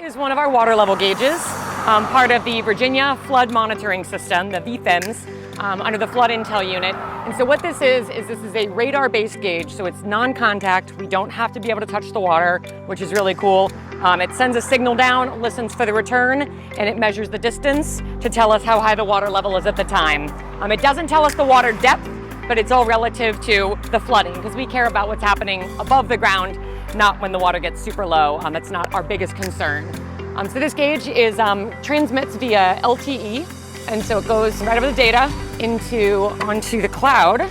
Is one of our water level gauges, part of the Virginia Flood Monitoring System, the VDEMs, under the Flood Intel Unit. And so what this is a radar-based gauge, so it's non-contact. We don't have to be able to touch the water, which is really cool. It sends a signal down, listens for the return, and it measures the distance to tell us how high the water level is at the time. It doesn't tell us the water depth, but it's all relative to the flooding, because we care about what's happening above the ground, not when the water gets super low. That's not our biggest concern. So this gauge transmits via LTE, and so it goes right over the data onto the cloud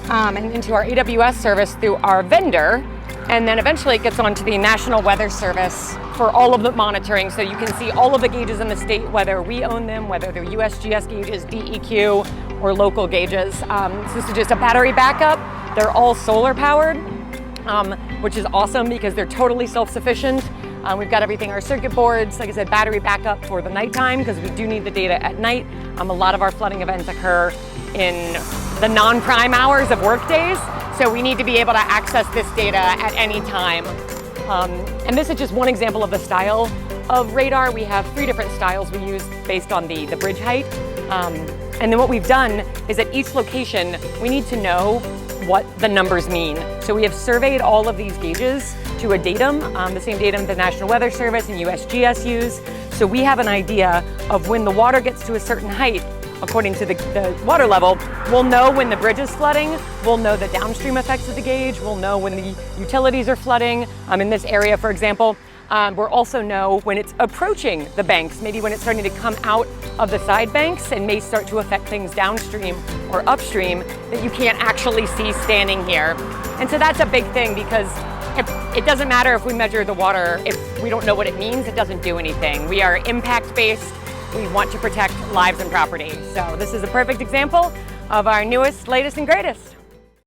and into our AWS service through our vendor, and then eventually it gets onto the National Weather Service for all of the monitoring, so you can see all of the gauges in the state, whether we own them, whether they're USGS gauges, DEQ, or local gauges. So this is just a battery backup. They're all solar powered, which is awesome because they're totally self-sufficient. We've got everything, our circuit boards, like I said, battery backup for the nighttime because we do need the data at night. A lot of our flooding events occur in the non-prime hours of work days, so we need to be able to access this data at any time. And this is just one example of the style of radar. We have 3 different styles we use based on the bridge height. And then what we've done is at each location, we need to know what the numbers mean. So we have surveyed all of these gauges to a datum, the same datum the National Weather Service and USGS use. So we have an idea of when the water gets to a certain height, according to the water level, we'll know when the bridge is flooding, we'll know the downstream effects of the gauge, we'll know when the utilities are flooding. In this area, for example, we'll also know when it's approaching the banks, maybe when it's starting to come out of the side banks and may start to affect things downstream or upstream that you can't actually see standing here. And so that's a big thing, because it doesn't matter if we measure the water, if we don't know what it means, it doesn't do anything. We are impact-based. We want to protect lives and property. So this is a perfect example of our newest, latest, and greatest.